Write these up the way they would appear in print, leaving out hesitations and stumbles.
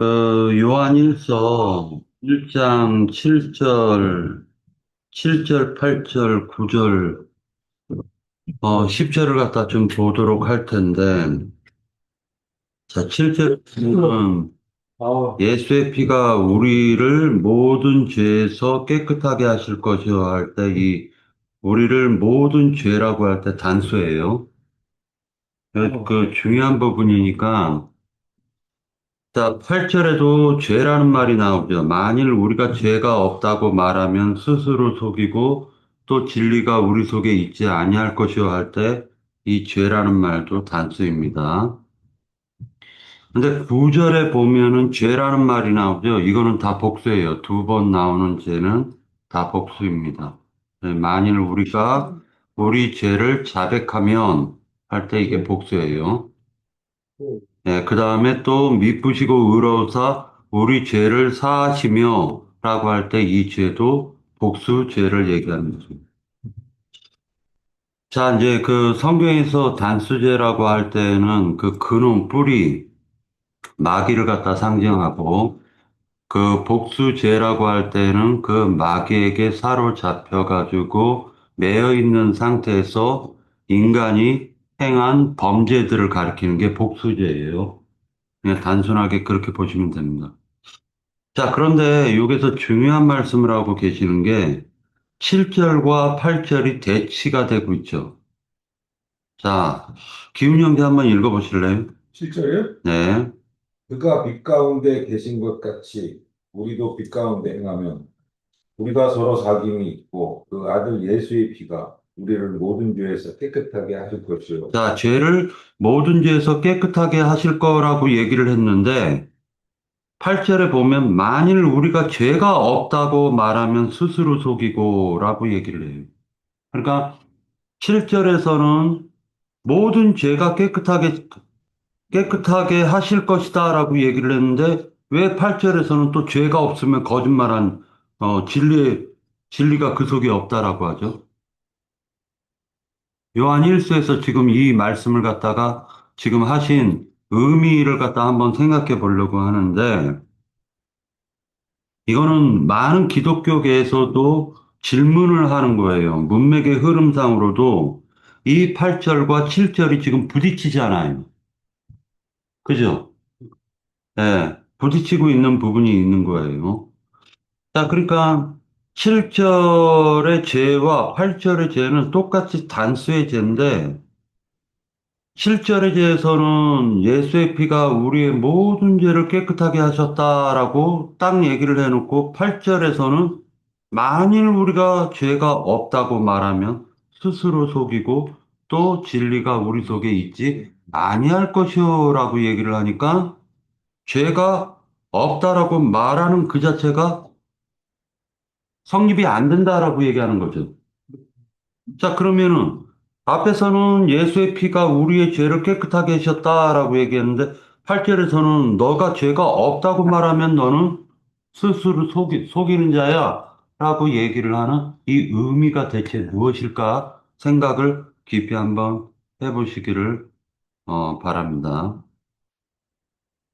요한일서 1장 7절, 8절, 9절, 10절을 갖다 좀 보도록 할 텐데, 자, 7절은 예수의 피가 우리를 모든 죄에서 깨끗하게 하실 것이요 할 때, 이 우리를 모든 죄라고 할 때 단수예요. 그 중요한 부분이니까, 자, 8절에도 죄라는 말이 나오죠. 만일 우리가 죄가 없다고 말하면 스스로 속이고 또 진리가 우리 속에 있지 아니할 것이요 할 때 이 죄라는 말도 단수입니다. 근데 9절에 보면은 죄라는 말이 나오죠. 이거는 다 복수예요. 두 번 나오는 죄는 다 복수입니다. 네, 만일 우리가 우리 죄를 자백하면 할 때 이게 복수예요. 네, 그 다음에 또 미쁘시고 의로우사 우리 죄를 사하시며 라고 할 때 이 죄도 복수 죄를 얘기하는 거죠. 자, 이제 그 성경에서 단수죄라고 할 때는 그 근원, 뿌리, 마귀를 갖다 상징하고 그 복수죄라고 할 때는 그 마귀에게 사로잡혀가지고 매여 있는 상태에서 인간이 행한 범죄들을 가리키는 게 복수죄예요. 그냥 단순하게 그렇게 보시면 됩니다. 자, 그런데 여기서 중요한 말씀을 하고 계시는 게 7절과 8절이 대치가 되고 있죠. 자, 기훈 형제 한번 읽어보실래요? 7절에 네. 그가 빛 가운데 계신 것 같이 우리도 빛 가운데 행하면 우리가 서로 사귐이 있고 그 아들 예수의 피가 우리를 모든 죄에서 깨끗하게 하실 것이요. 자, 죄를 모든 죄에서 깨끗하게 하실 거라고 얘기를 했는데 8절에 보면 만일 우리가 죄가 없다고 말하면 스스로 속이고라고 얘기를 해요. 그러니까 7절에서는 모든 죄가 깨끗하게 하실 것이다라고 얘기를 했는데 왜 8절에서는 또 죄가 없으면 거짓말한 진리가 그 속에 없다라고 하죠. 요한 1서에서 지금 이 말씀을 갖다가 지금 하신 의미를 갖다 한번 생각해 보려고 하는데 이거는 많은 기독교계에서도 질문을 하는 거예요. 문맥의 흐름상으로도 이 8절과 7절이 지금 부딪히잖아요. 그죠? 예, 부딪히고 있는 부분이 있는 거예요. 자, 그러니까 7절의 죄와 8절의 죄는 똑같이 단수의 죄인데 7절의 죄에서는 예수의 피가 우리의 모든 죄를 깨끗하게 하셨다라고 딱 얘기를 해놓고 8절에서는 만일 우리가 죄가 없다고 말하면 스스로 속이고 또 진리가 우리 속에 있지 아니할 것이요라고 얘기를 하니까 죄가 없다라고 말하는 그 자체가 성립이 안 된다라고 얘기하는 거죠. 자, 그러면은 앞에서는 예수의 피가 우리의 죄를 깨끗하게 하셨다라고 얘기했는데 8절에서는 너가 죄가 없다고 말하면 너는 스스로 속이는 자야 라고 얘기를 하는 이 의미가 대체 무엇일까 생각을 깊이 한번 해보시기를 바랍니다.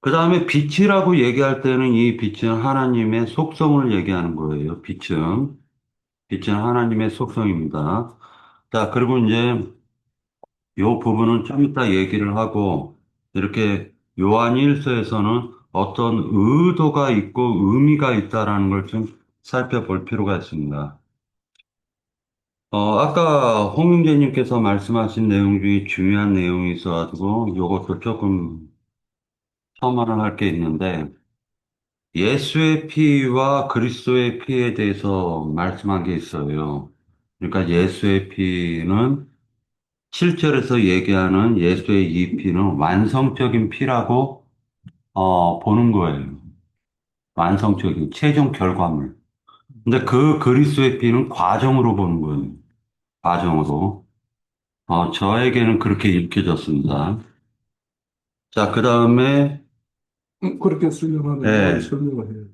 그 다음에 빛이라고 얘기할 때는 이 빛은 하나님의 속성을 얘기하는 거예요. 빛은 하나님의 속성입니다. 자, 그리고 이제 요 부분은 좀 이따 얘기를 하고, 이렇게 요한일서에서는 어떤 의도가 있고 의미가 있다라는 걸 좀 살펴볼 필요가 있습니다. 아까 홍윤재님께서 말씀하신 내용 중에 중요한 내용이 있어가지고, 요것도 조금 첨언을 할 게 있는데, 예수의 피와 그리스도의 피에 대해서 말씀한 게 있어요. 그러니까 예수의 피는 7절에서 얘기하는 예수의 이 피는 완성적인 피라고 보는 거예요. 완성적인 최종 결과물. 근데 그 그리스도의 피는 과정으로 보는 거예요. 과정으로. 저에게는 그렇게 읽혀졌습니다. 자, 그 다음에 그렇게 설명하면 나도 예, 설명을 해요.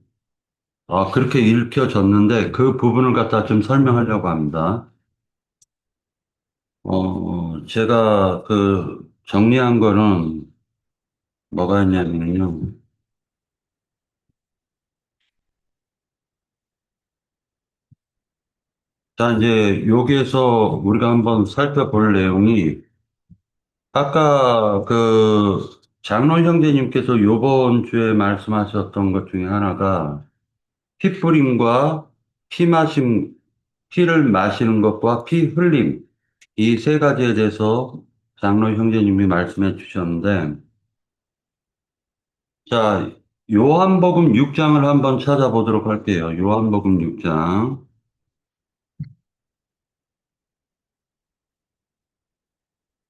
그렇게 읽혀졌는데 그 부분을 갖다 좀 설명하려고 합니다. 제가 그 정리한 거는 뭐가 있냐면요. 자, 이제 여기에서 우리가 한번 살펴볼 내용이 아까 그 장로 형제님께서 요번 주에 말씀하셨던 것 중에 하나가 피 뿌림과 피 마심, 피를 마시는 것과 피 흘림 이 세 가지에 대해서 장로 형제님이 말씀해 주셨는데 자, 요한복음 6장을 한번 찾아보도록 할게요. 요한복음 6장.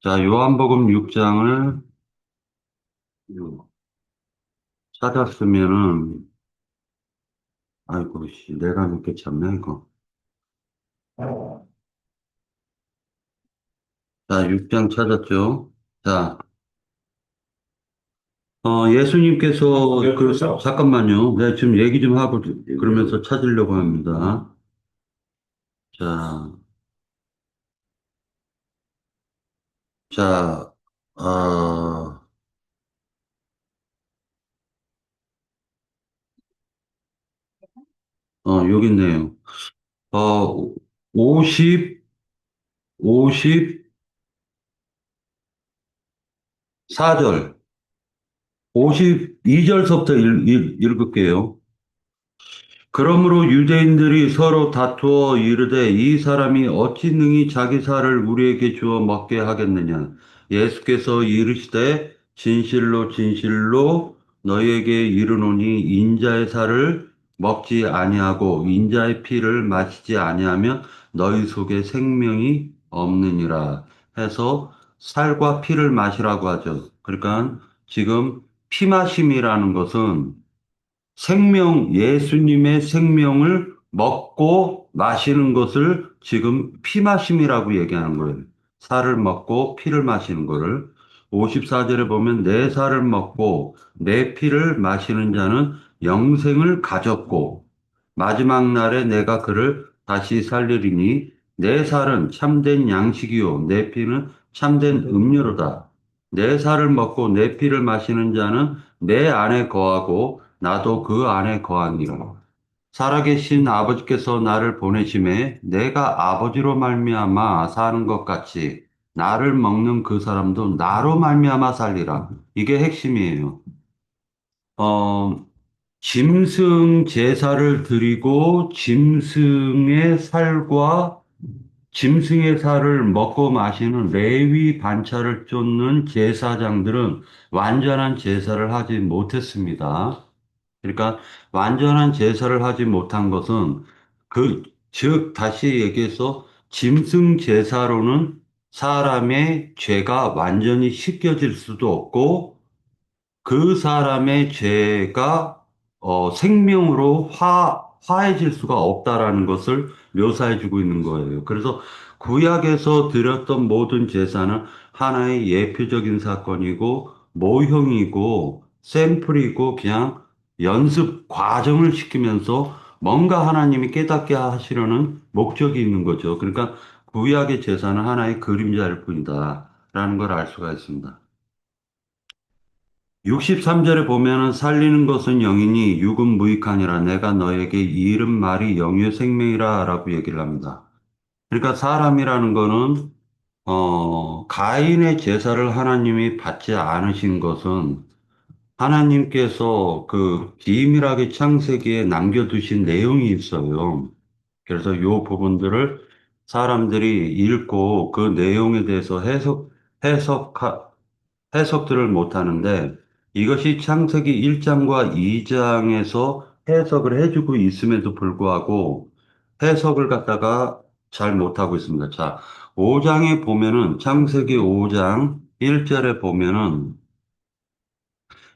자, 요한복음 6장을 찾았으면은 아이고, 씨, 내가 늦게 참네, 이거. 자, 6장 찾았죠? 자, 예수님께서, 잠깐만요. 내가 지금 얘기 좀 하고, 그러면서 찾으려고 합니다. 자, 자, 어, 여기 있네요. 어, 50, 54절, 52절서부터 읽을게요. 그러므로 유대인들이 서로 다투어 이르되 이 사람이 어찌 능히 자기 살을 우리에게 주어 먹게 하겠느냐. 예수께서 이르시되 진실로 진실로 너희에게 이르노니 인자의 살을 먹지 아니하고 인자의 피를 마시지 아니하면 너희 속에 생명이 없느니라 해서 살과 피를 마시라고 하죠. 그러니까 지금 피 마심이라는 것은 예수님의 생명을 먹고 마시는 것을 지금 피마심이라고 얘기하는 거예요. 살을 먹고 피를 마시는 거를. 54절에 보면 내 살을 먹고 내 피를 마시는 자는 영생을 가졌고 마지막 날에 내가 그를 다시 살리리니 내 살은 참된 양식이요 내 피는 참된 음료로다. 내 살을 먹고 내 피를 마시는 자는 내 안에 거하고 나도 그 안에 거하니라. 살아계신 아버지께서 나를 보내심에 내가 아버지로 말미암아 사는 것 같이 나를 먹는 그 사람도 나로 말미암아 살리라. 이게 핵심이에요. 어, 짐승 제사를 드리고 짐승의 살을 먹고 마시는 레위 반차를 쫓는 제사장들은 완전한 제사를 하지 못했습니다. 그러니까 완전한 제사를 하지 못한 것은 즉 다시 얘기해서 짐승 제사로는 사람의 죄가 완전히 씻겨질 수도 없고 그 사람의 죄가 생명으로 화해질 수가 없다라는 것을 묘사해 주고 있는 거예요. 그래서 구약에서 드렸던 모든 제사는 하나의 예표적인 사건이고 모형이고 샘플이고 그냥 연습 과정을 시키면서 뭔가 하나님이 깨닫게 하시려는 목적이 있는 거죠. 그러니까 구약의 제사는 하나의 그림자일 뿐이다라는 걸 알 수가 있습니다. 63절에 보면은 살리는 것은 영이니 육은 무익하니라 내가 너에게 이른 말이 영의 생명이라 라고 얘기를 합니다. 그러니까 사람이라는 거는 가인의 제사를 하나님이 받지 않으신 것은 하나님께서 그 비밀하게 창세기에 남겨두신 내용이 있어요. 그래서 요 부분들을 사람들이 읽고 그 내용에 대해서 해석, 해석들을 못 하는데 이것이 창세기 1장과 2장에서 해석을 해주고 있음에도 불구하고 해석을 갖다가 잘 못하고 있습니다. 자, 5장에 보면은 창세기 5장 1절에 보면은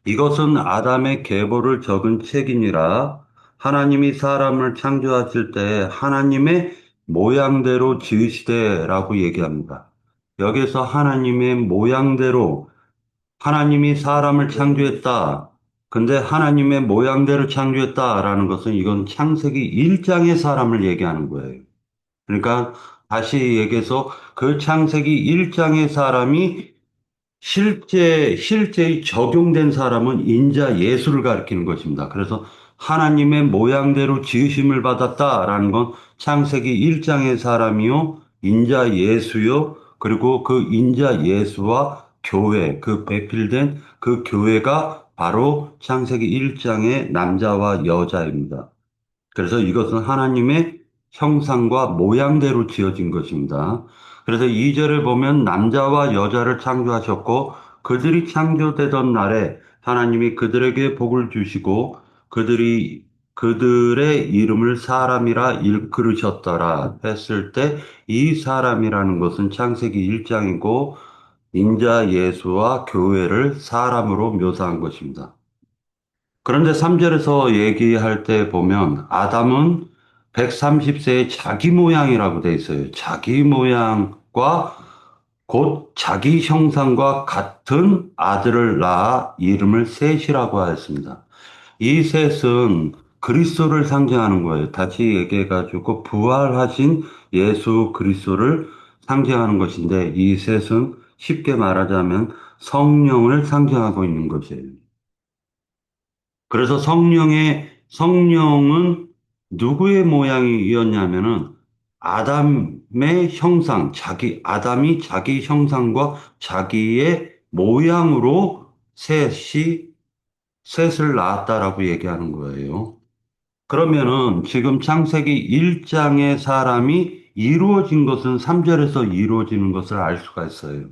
이것은 아담의 계보를 적은 책이니라 하나님이 사람을 창조하실 때 하나님의 모양대로 지으시되라고 얘기합니다. 여기서 하나님의 모양대로 하나님이 사람을 창조했다. 근데 하나님의 모양대로 창조했다라는 것은 이건 창세기 1장의 사람을 얘기하는 거예요. 그러니까 다시 얘기해서 그 창세기 1장의 사람이 실제의 적용된 사람은 인자 예수를 가리키는 것입니다. 그래서 하나님의 모양대로 지으심을 받았다라는 건 창세기 1장의 사람이요, 인자 예수요, 그리고 그 인자 예수와 교회, 그 배필된 그 교회가 바로 창세기 1장의 남자와 여자입니다. 그래서 이것은 하나님의 형상과 모양대로 지어진 것입니다. 그래서 2절에 보면 남자와 여자를 창조하셨고 그들이 창조되던 날에 하나님이 그들에게 복을 주시고 그들의 이름을 사람이라 일컬으셨더라 했을 때 이 사람이라는 것은 창세기 1장이고 인자 예수와 교회를 사람으로 묘사한 것입니다. 그런데 3절에서 얘기할 때 보면 아담은 130세의 자기 모양이라고 돼 있어요. 자기 모양과 곧 자기 형상과 같은 아들을 낳아 이름을 셋이라고 하였습니다. 이 셋은 그리스도를 상징하는 거예요. 다시 얘기해가지고 부활하신 예수 그리스도를 상징하는 것인데 이 셋은 쉽게 말하자면 성령을 상징하고 있는 것이에요. 그래서 성령은 누구의 모양이었냐면은 아담의 형상, 아담이 자기 형상과 자기의 모양으로 셋을 낳았다라고 얘기하는 거예요. 그러면은 지금 창세기 1장의 사람이 이루어진 것은 3절에서 이루어지는 것을 알 수가 있어요.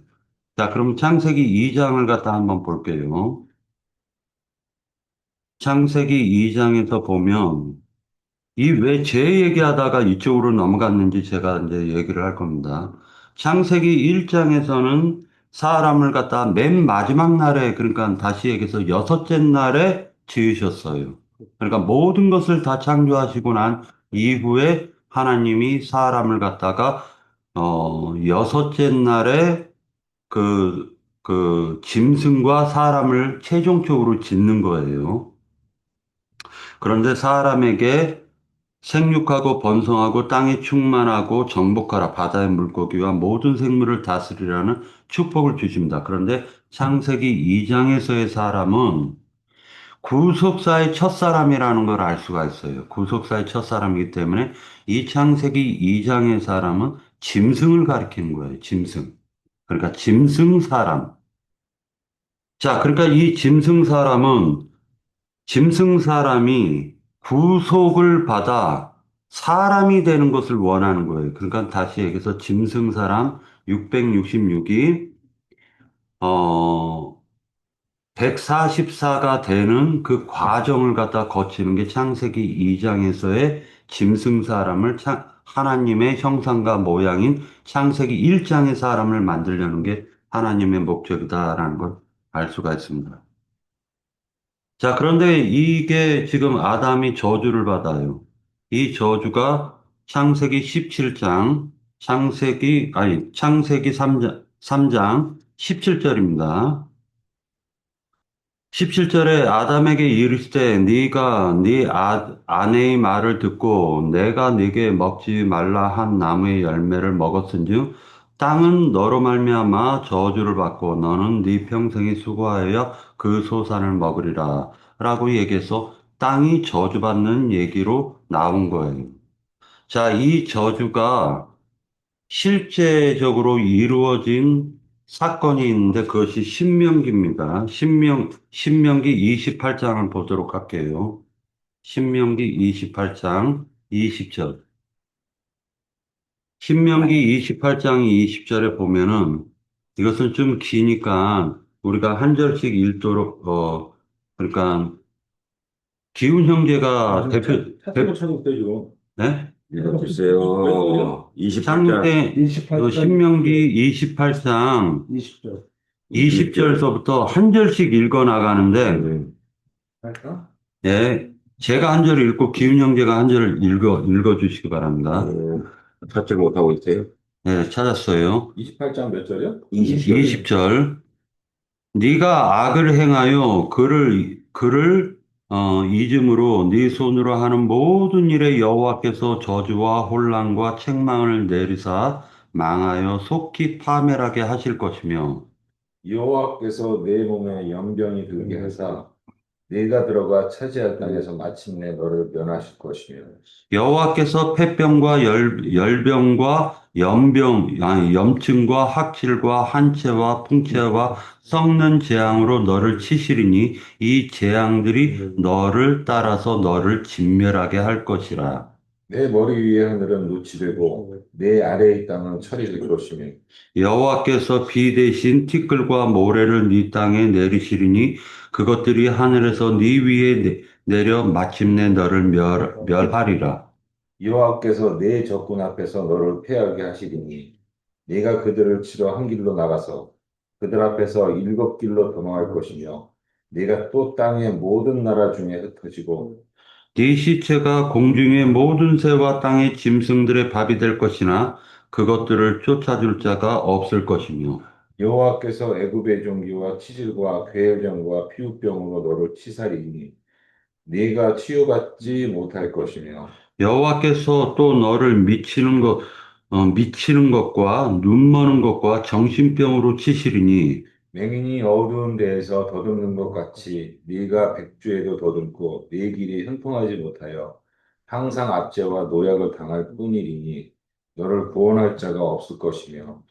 자, 그럼 창세기 2장을 갖다 한번 볼게요. 창세기 2장에서 보면 이 왜 제 얘기하다가 이쪽으로 넘어갔는지 제가 이제 얘기를 할 겁니다. 창세기 1장에서는 사람을 갖다 맨 마지막 날에, 그러니까 다시 얘기해서 여섯째 날에 지으셨어요. 그러니까 모든 것을 다 창조하시고 난 이후에 하나님이 사람을 갖다가, 여섯째 날에 짐승과 사람을 최종적으로 짓는 거예요. 그런데 사람에게 생육하고 번성하고 땅에 충만하고 정복하라 바다의 물고기와 모든 생물을 다스리라는 축복을 주십니다. 그런데 창세기 2장에서의 사람은 구속사의 첫사람이라는 걸 알 수가 있어요. 구속사의 첫사람이기 때문에 이 창세기 2장의 사람은 짐승을 가리키는 거예요. 짐승. 그러니까 짐승 사람. 자, 그러니까 이 짐승 사람이 구속을 받아 사람이 되는 것을 원하는 거예요. 그러니까 다시 얘기해서 짐승 사람 666이 144가 되는 그 과정을 갖다 거치는 게 창세기 2장에서의 짐승 사람을 하나님의 형상과 모양인 창세기 1장의 사람을 만들려는 게 하나님의 목적이다라는 걸 알 수가 있습니다. 자, 그런데 이게 지금 아담이 저주를 받아요. 이 저주가 창세기 17장, 창세기 3장 17절입니다. 17절에 아담에게 이르시되 네가 네 아내의 말을 듣고 내가 네게 먹지 말라 한 나무의 열매를 먹었은즉 땅은 너로 말미암아 저주를 받고 너는 네 평생이 수고하여 그 소산을 먹으리라 라고 얘기해서 땅이 저주받는 얘기로 나온 거예요. 자, 이 저주가 실제적으로 이루어진 사건이 있는데 그것이 신명기입니다. 신명기 28장을 보도록 할게요. 신명기 28장 20절. 신명기 28장 20절에 보면은 이것은 좀 기니까 우리가 한 절씩 읽도록, 그러니까 기훈 형제가 차트로 쳐도 되죠. 네? 글쎄요. 창세 28장 신명기 28장 20절 20절서부터 한 절씩 읽어 나가는데, 할까? 예, 제가 한 절을 읽고 기훈 형제가 한 절을 읽어 주시기 바랍니다. 찾지 못하고 있어요. 예, 찾았어요. 28장 몇 절이요? 20절. 네가 악을 행하여 그를 잊음으로 네 손으로 하는 모든 일에 여호와께서 저주와 혼란과 책망을 내리사 망하여 속히 파멸하게 하실 것이며 여호와께서 내 몸에 연병이 들게 하사 네가 들어가 차지할 땅에서 마침내 너를 면하실 것이며 여호와께서 폐병과 열병과 염증과 학질과 한채와 풍채와 썩는 재앙으로 너를 치시리니 이 재앙들이 너를 따라서 너를 진멸하게 할 것이라. 내 머리 위의 하늘은 노치되고 내 아래의 땅은 철이 될 것이며 여호와께서 비 대신 티끌과 모래를 네 땅에 내리시리니 그것들이 하늘에서 네 위에 내려 마침내 너를 멸하리라. 여호와께서 내 적군 앞에서 너를 패하게 하시리니 네가 그들을 치러 한 길로 나가서 그들 앞에서 일곱 길로 도망할 것이며 네가 또 땅의 모든 나라 중에 흩어지고 네 시체가 공중의 모든 새와 땅의 짐승들의 밥이 될 것이나 그것들을 쫓아줄 자가 없을 것이며 여호와께서 애굽의 종기와 치질과 괴혈병과 피부병으로 너를 치살이니 네가 치유받지 못할 것이며 여호와께서 또 너를 미치는 것과 눈머는 것과 정신병으로 치시리니 맹인이 어두운 데에서 더듬는 것 같이 네가 백주에도 더듬고 네 길이 형통하지 못하여 항상 압제와 노략을 당할 뿐이리니 너를 구원할 자가 없을 것이며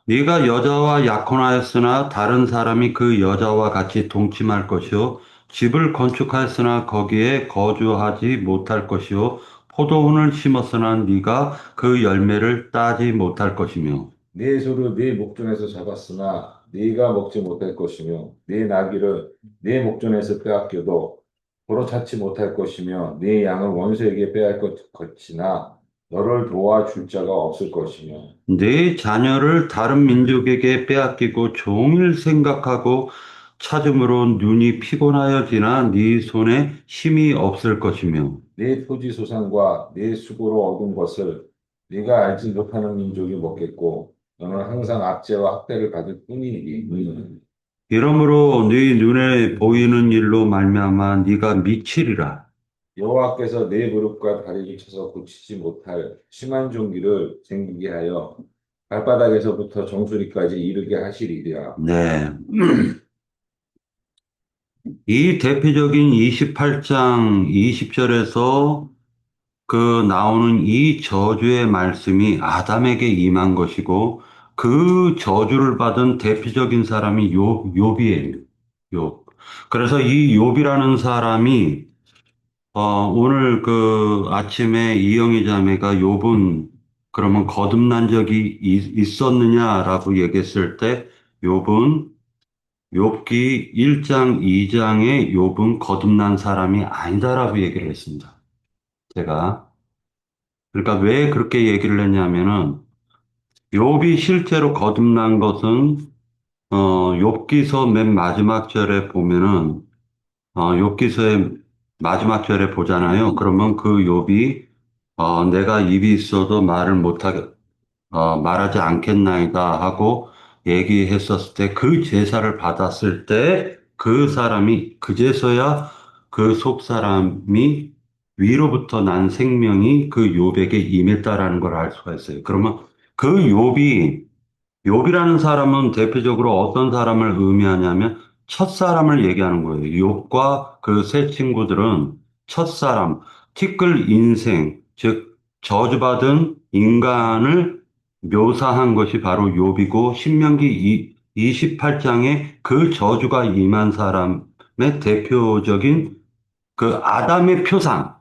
네가 여자와 약혼하였으나 다른 사람이 그 여자와 같이 동침할 것이요 집을 건축하였으나 거기에 거주하지 못할 것이요 포도원을 심었으나 네가 그 열매를 따지 못할 것이며 네 소를 네 목전에서 잡았으나 네가 먹지 못할 것이며 네 나귀를 네 목전에서 빼앗겨도 도로 찾지 못할 것이며 네 양을 원수에게 빼앗을 것이나 너를 도와줄 자가 없을 것이며 네 자녀를 다른 민족에게 빼앗기고 종일 생각하고 찾음으로 눈이 피곤하여지나 네 손에 힘이 없을 것이며 네 토지 소산과 네 수고로 얻은 것을 네가 알지 못하는 민족이 먹겠고 너는 항상 압제와 학대를 받을 뿐이니 이러므로 네 눈에 보이는 일로 말미암아 네가 미치리라. 여호와께서 네 무릎과 다리를 쳐서 고치지 못할 심한 종기를 생기게 하여 발바닥에서부터 정수리까지 이르게 하시리라. 네. 이 대표적인 28장 20절에서 그 나오는 이 저주의 말씀이 아담에게 임한 것이고 그 저주를 받은 대표적인 사람이 욥이에요. 욥. 그래서 이 욥이라는 사람이 오늘 그 아침에 이영희 자매가 욥은 그러면 거듭난 적이 있었느냐라고 얘기했을 때 욥은 욥기 1장, 2장에 욥은 거듭난 사람이 아니다라고 얘기를 했습니다. 제가. 그러니까 왜 그렇게 얘기를 했냐면은 욥이 실제로 거듭난 것은 욥기서 맨 마지막 절에 보면은 욥기서의 마지막 절에 보잖아요. 그러면 그 욥이 내가 입이 있어도 말하지 않겠나이다 하고 얘기했었을 때 그 제사를 받았을 때 그 사람이 그제서야 그 속 사람이 위로부터 난 생명이 그 욥에게 임했다라는 걸 알 수가 있어요. 그러면 그 욥이라는 사람은 대표적으로 어떤 사람을 의미하냐면 첫사람을 얘기하는 거예요. 욥과 그 세 친구들은 첫사람, 티끌 인생, 즉 저주받은 인간을 묘사한 것이 바로 욥이고 신명기 28장에 그 저주가 임한 사람의 대표적인 그 아담의 표상,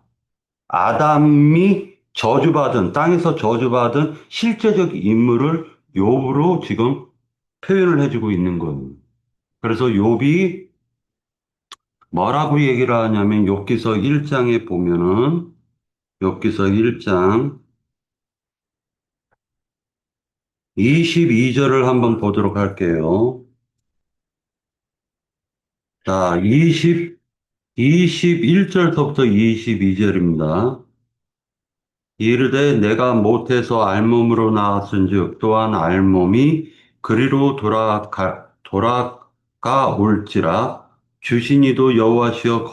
아담이 저주받은 땅에서 저주받은 실제적 인물을 욥으로 지금 표현을 해주고 있는 거예요. 그래서 욥이 뭐라고 얘기를 하냐면 욥기서 1장에 보면은 욥기서 1장 22절을 한번 보도록 할게요. 자, 21절부터 22절입니다. 이르되 내가 못해서 알몸으로 나왔은즉 또한 알몸이 그리로 돌아가 올지라 주시니도 여호와시여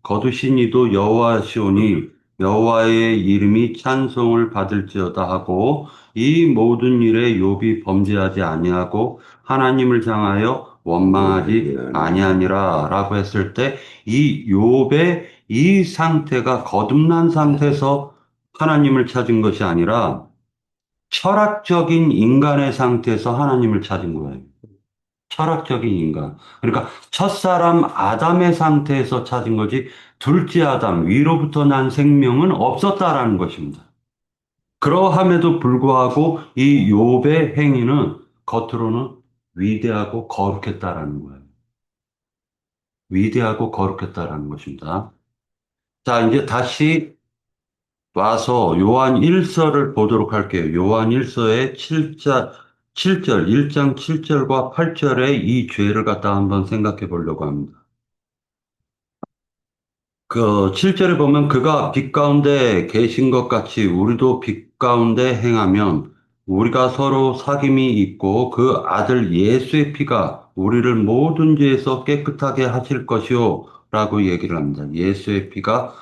거두시니도 여호와시오니 여호와의 이름이 찬송을 받을지어다 하고 이 모든 일에 욥이 범죄하지 아니하고 하나님을 향하여 원망하지 아니하니라라고 했을 때 이 욥의 이 상태가 거듭난 상태에서 하나님을 찾은 것이 아니라 철학적인 인간의 상태에서 하나님을 찾은 거예요. 철학적인 인간. 그러니까 첫사람 아담의 상태에서 찾은 거지 둘째 아담 위로부터 난 생명은 없었다라는 것입니다. 그러함에도 불구하고 이 욥의 행위는 겉으로는 위대하고 거룩했다라는 거예요. 위대하고 거룩했다라는 것입니다. 자, 이제 다시 와서 요한 1서를 보도록 할게요. 요한 1서의 7절, 1장 7절과 8절의 이 죄를 갖다 한번 생각해 보려고 합니다. 그 7절에 보면 그가 빛 가운데 계신 것 같이 우리도 빛 가운데 행하면 우리가 서로 사귐이 있고 그 아들 예수의 피가 우리를 모든 죄에서 깨끗하게 하실 것이요 라고 얘기를 합니다. 예수의 피가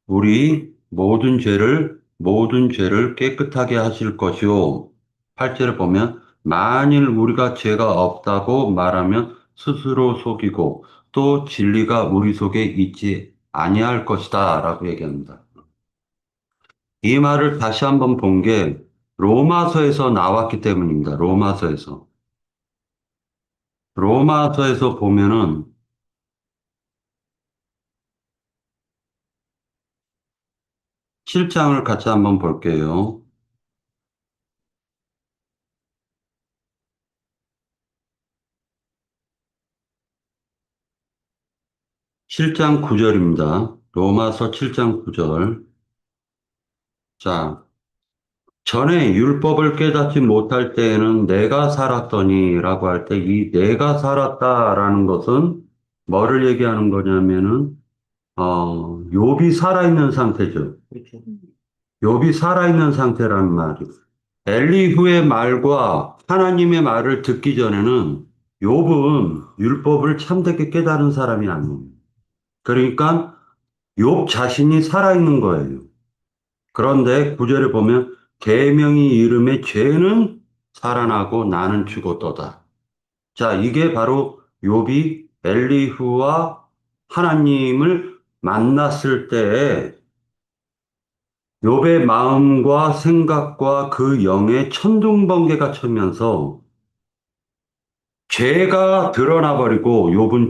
우리 모든 죄를 깨끗하게 하실 것이요. 8절에 보면 만일 우리가 죄가 없다고 말하면 스스로 속이고 또 진리가 우리 속에 있지 아니할 것이다 라고 얘기합니다. 이 말을 다시 한번 본 게 로마서에서 나왔기 때문입니다. 로마서에서 보면은 7장을 같이 한번 볼게요. 7장 9절입니다. 로마서 7장 9절. 자, 전에 율법을 깨닫지 못할 때에는 내가 살았더니라고 할 때 이 내가 살았다라는 것은 뭐를 얘기하는 거냐면은 욥이 살아있는 상태죠. 욥이 살아있는 상태라는 말이에요. 엘리후의 말과 하나님의 말을 듣기 전에는 욥은 율법을 참되게 깨달은 사람이 아니에요. 그러니까 욥 자신이 살아있는 거예요. 그런데 구절에 보면 계명이 이름에 죄는 살아나고 나는 죽었도다. 자, 이게 바로 욥이 엘리후와 하나님을 만났을 때에 욥의 마음과 생각과 그 영의 천둥번개가 치면서 죄가 드러나 버리고 욥은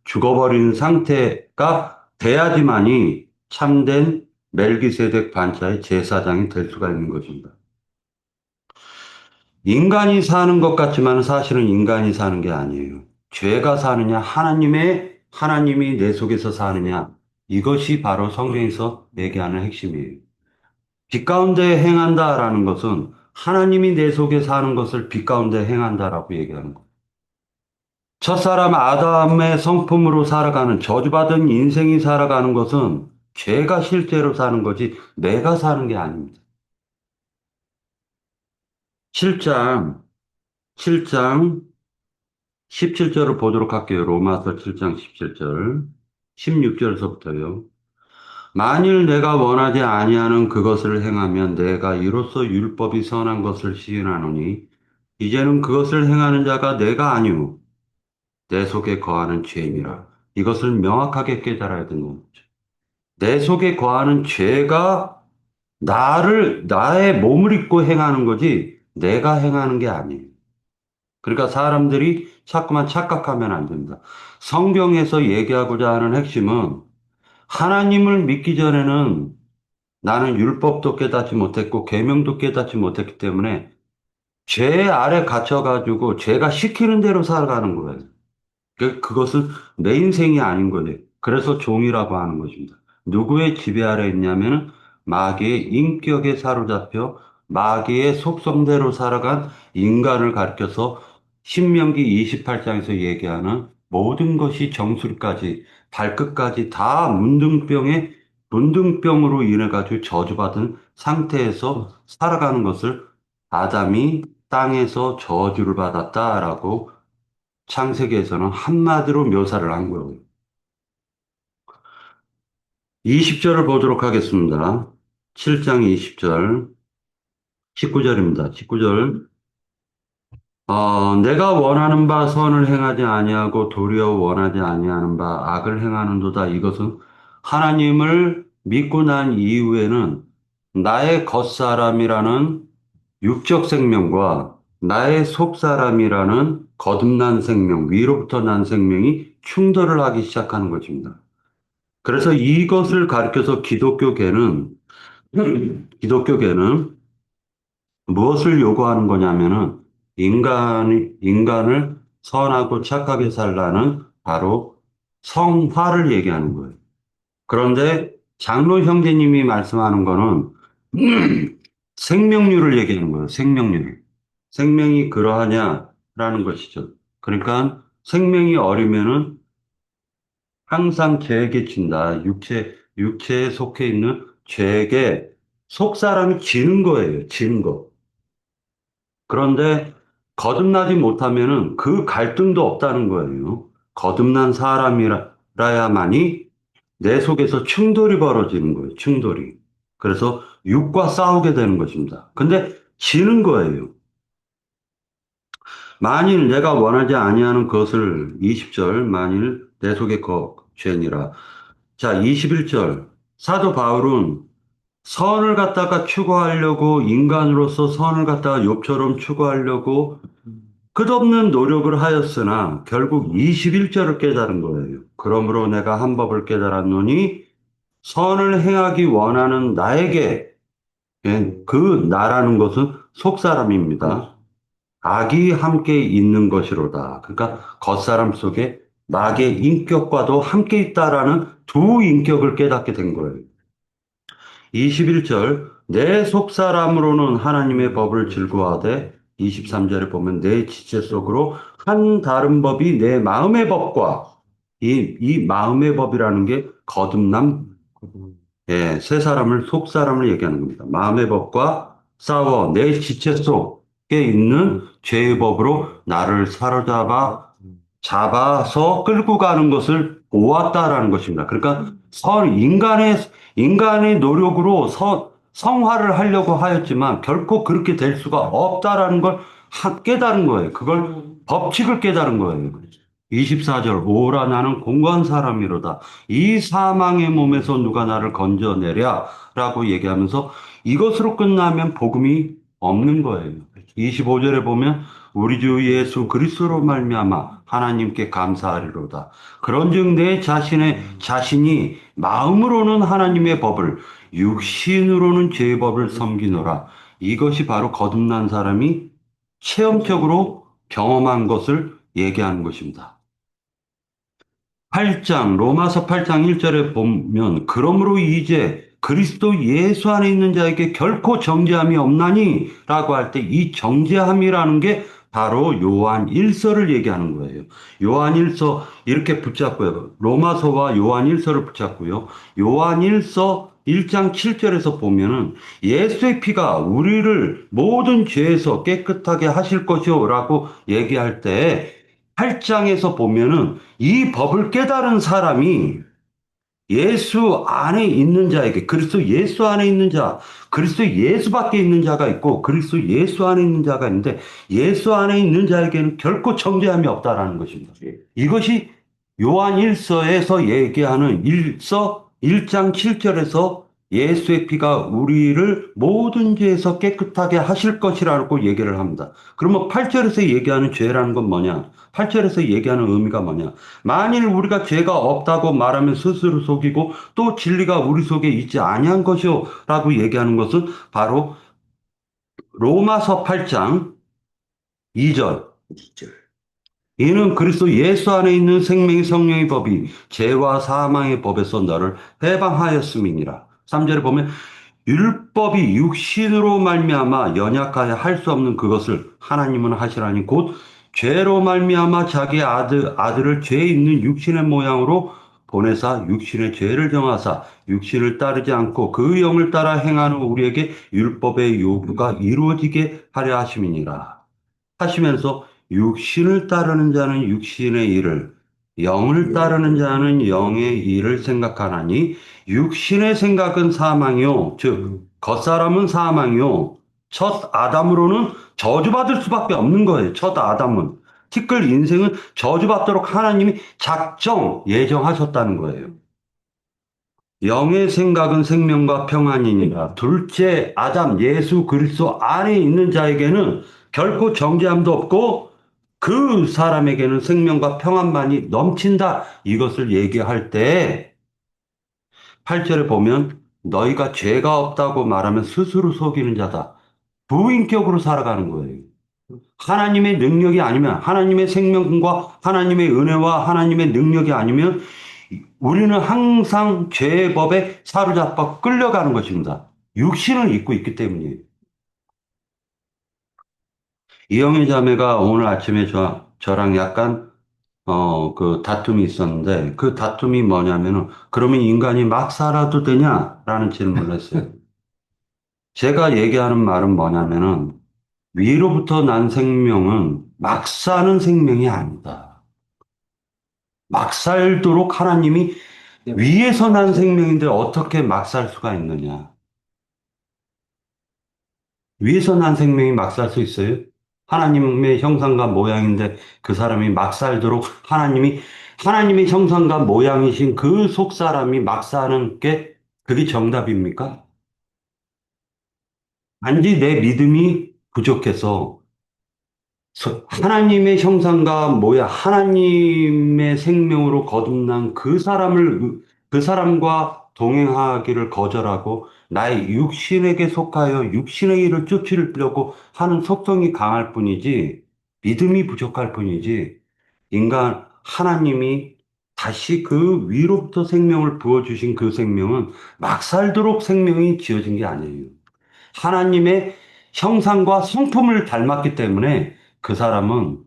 죽어버린 상태가 돼야지만이 참된 멜기세덱 반차의 제사장이 될 수가 있는 것입니다. 인간이 사는 것 같지만 사실은 인간이 사는 게 아니에요. 죄가 사느냐, 하나님이 내 속에서 사느냐, 이것이 바로 성경에서 얘기하는 핵심이에요. 빛 가운데 행한다라는 것은 하나님이 내 속에 사는 것을 빛 가운데 행한다라고 얘기하는 거예요. 첫사람 아담의 성품으로 살아가는 저주받은 인생이 살아가는 것은 죄가 실제로 사는 거지 내가 사는 게 아닙니다. 7장 7장 17절을 보도록 할게요. 로마서 7장 17절. 16절에서부터요. 만일 내가 원하지 아니하는 그것을 행하면 내가 이로써 율법이 선한 것을 시인하노니 이제는 그것을 행하는 자가 내가 아니오 내 속에 거하는 죄임이라. 이것을 명확하게 깨달아야 되는 거죠. 내 속에 거하는 죄가 나의 몸을 입고 행하는 거지 내가 행하는 게 아니에요. 그러니까 사람들이 자꾸만 착각하면 안 됩니다. 성경에서 얘기하고자 하는 핵심은 하나님을 믿기 전에는 나는 율법도 깨닫지 못했고 계명도 깨닫지 못했기 때문에 죄 아래 갇혀가지고 죄가 시키는 대로 살아가는 거예요. 그것은 내 인생이 아닌 거예요. 그래서 종이라고 하는 것입니다. 누구의 지배 아래 있냐면은 마귀의 인격에 사로잡혀 마귀의 속성대로 살아간 인간을 가리켜서 신명기 28장에서 얘기하는 모든 것이 정수리까지 발끝까지 다 문둥병으로 인해 가지고 저주받은 상태에서 살아가는 것을 아담이 땅에서 저주를 받았다라고 창세기에서는 한마디로 묘사를 한 거예요. 20절을 보도록 하겠습니다. 7장 20절, 19절입니다. 19절. 내가 원하는 바 선을 행하지 아니하고 도리어 원하지 아니하는 바 악을 행하는도다. 이것은 하나님을 믿고 난 이후에는 나의 겉사람이라는 육적 생명과 나의 속사람이라는 거듭난 생명, 위로부터 난 생명이 충돌을 하기 시작하는 것입니다. 그래서 이것을 가리켜서 기독교계는 무엇을 요구하는 거냐면은 인간을 선하고 착하게 살라는 바로 성화를 얘기하는 거예요. 그런데 장로 형제님이 말씀하는 거는 생명률을 얘기하는 거예요. 생명률. 생명이 그러하냐라는 것이죠. 그러니까 생명이 어리면은 항상 죄에게 진다. 육체에 속해 있는 죄에게 속 사람이 지는 거예요. 지는 거. 그런데 거듭나지 못하면은 그 갈등도 없다는 거예요. 거듭난 사람이라야만이 내 속에서 충돌이 벌어지는 거예요. 충돌이. 그래서 육과 싸우게 되는 것입니다. 근데 지는 거예요. 만일 내가 원하지 아니하는 것을 20절 만일 내 속에 죄니라. 자, 21절 사도 바울은 선을 갖다가 추구하려고 인간으로서 선을 갖다가 욥처럼 추구하려고 끝없는 노력을 하였으나 결국 21절을 깨달은 거예요. 그러므로 내가 한 법을 깨달았노니 선을 행하기 원하는 나에게 그 나라는 것은 속사람입니다. 악이 함께 있는 것이로다. 그러니까 겉사람 속에 낙의 인격과도 함께 있다라는 두 인격을 깨닫게 된 거예요. 21절 내 속사람으로는 하나님의 법을 즐거워하되 23절에 보면 내 지체 속으로 한 다른 법이 내 마음의 법과 이 마음의 법이라는 게 거듭남, 새 사람을 속사람을 얘기하는 겁니다. 마음의 법과 싸워 내 지체 속에 있는 죄의 법으로 나를 잡아서 끌고 가는 것을 보았다라는 것입니다. 그러니까 인간의 노력으로 성화를 하려고 하였지만 결코 그렇게 될 수가 없다라는 걸 깨달은 거예요. 그걸 법칙을 깨달은 거예요. 24절 오라 나는 공고한 사람이로다. 이 사망의 몸에서 누가 나를 건져내랴 라고 얘기하면서 이것으로 끝나면 복음이 없는 거예요. 25절에 보면 우리 주 예수 그리스도로 말미암아 하나님께 감사하리로다. 그런즉 내 자신이 마음으로는 하나님의 법을 육신으로는 죄의 법을 섬기노라. 이것이 바로 거듭난 사람이 체험적으로 경험한 것을 얘기하는 것입니다. 로마서 8장 1절에 보면 그러므로 이제 그리스도 예수 안에 있는 자에게 결코 정죄함이 없나니 라고 할 때 이 정죄함이라는 게 바로 요한 1서를 얘기하는 거예요. 요한 1서 이렇게 붙잡고요. 로마서와 요한 1서를 붙잡고요. 요한 1서 1장 7절에서 보면은 예수의 피가 우리를 모든 죄에서 깨끗하게 하실 것이요 라고 얘기할 때 8장에서 보면은 이 법을 깨달은 사람이 예수 안에 있는 자에게 그리스도 예수 안에 있는 자, 그리스도 예수 밖에 있는 자가 있고 그리스도 예수 안에 있는 자가 있는데 예수 안에 있는 자에게는 결코 정죄함이 없다라는 것입니다. 이것이 요한 1서에서 얘기하는 1장 7절에서 예수의 피가 우리를 모든 죄에서 깨끗하게 하실 것이라고 얘기를 합니다. 그러면 8절에서 얘기하는 죄라는 건 뭐냐? 8절에서 얘기하는 의미가 뭐냐? 만일 우리가 죄가 없다고 말하면 스스로 속이고 또 진리가 우리 속에 있지 아니한 것이오라고 얘기하는 것은 바로 로마서 8장 2절. 이는 그리스도 예수 안에 있는 생명의 성령의 법이 죄와 사망의 법에서 너를 해방하였음이니라. 3절에 보면 율법이 육신으로 말미암아 연약하여 할 수 없는 그것을 하나님은 하시라니 곧 죄로 말미암아 자기 아들을 죄 있는 육신의 모양으로 보내사 육신의 죄를 정하사 육신을 따르지 않고 그 영을 따라 행하는 우리에게 율법의 요구가 이루어지게 하려 하심이니라. 하시면서 육신을 따르는 자는 육신의 일을 영을 따르는 자는 영의 일을 생각하나니 육신의 생각은 사망이요 즉 겉사람은 사망이요 첫 아담으로는 저주받을 수밖에 없는 거예요. 첫 아담은. 티끌 인생은 저주받도록 하나님이 작정, 예정하셨다는 거예요. 영의 생각은 생명과 평안이니라. 둘째 아담 예수 그리스도 안에 있는 자에게는 결코 정죄함도 없고 그 사람에게는 생명과 평안만이 넘친다. 이것을 얘기할 때 8절에 보면 너희가 죄가 없다고 말하면 스스로 속이는 자다. 부인격으로 살아가는 거예요. 하나님의 능력이 아니면 하나님의 생명과 하나님의 은혜와 하나님의 능력이 아니면 우리는 항상 죄의 법에 사로잡아 끌려가는 것입니다. 육신을 입고 있기 때문이에요. 이영애 자매가 오늘 아침에 저랑 약간 그 다툼이 있었는데 그 다툼이 뭐냐면은 그러면 인간이 막 살아도 되냐라는 질문을 했어요. 제가 얘기하는 말은 뭐냐면은 위로부터 난 생명은 막 사는 생명이 아니다. 막 살도록 하나님이 위에서 난 생명인데 어떻게 막 살 수가 있느냐. 위에서 난 생명이 막 살 수 있어요? 하나님의 형상과 모양인데 그 사람이 막 살도록 하나님의 형상과 모양이신 그 속 사람이 막 사는 게 그게 정답입니까? 단지 내 믿음이 부족해서 하나님의 형상과 하나님의 생명으로 거듭난 그 사람과 동행하기를 거절하고 나의 육신에게 속하여 육신의 일을 쫓으려고 하는 속성이 강할 뿐이지 믿음이 부족할 뿐이지 하나님이 다시 그 위로부터 생명을 부어주신 그 생명은 막 살도록 생명이 지어진 게 아니에요. 하나님의 형상과 성품을 닮았기 때문에 그 사람은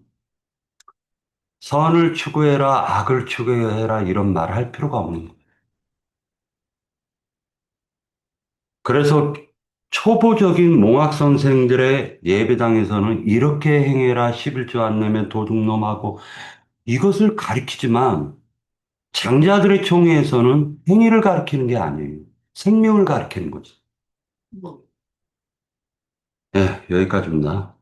선을 추구해라, 악을 추구해라 이런 말을 할 필요가 없는 거예요. 그래서 초보적인 몽학 선생들의 예배당에서는 이렇게 행해라, 11조 안 내면 도둑놈하고 이것을 가리키지만 장자들의 총회에서는 행위를 가리키는 게 아니에요. 생명을 가리키는 거죠. 예, 여기까지입니다.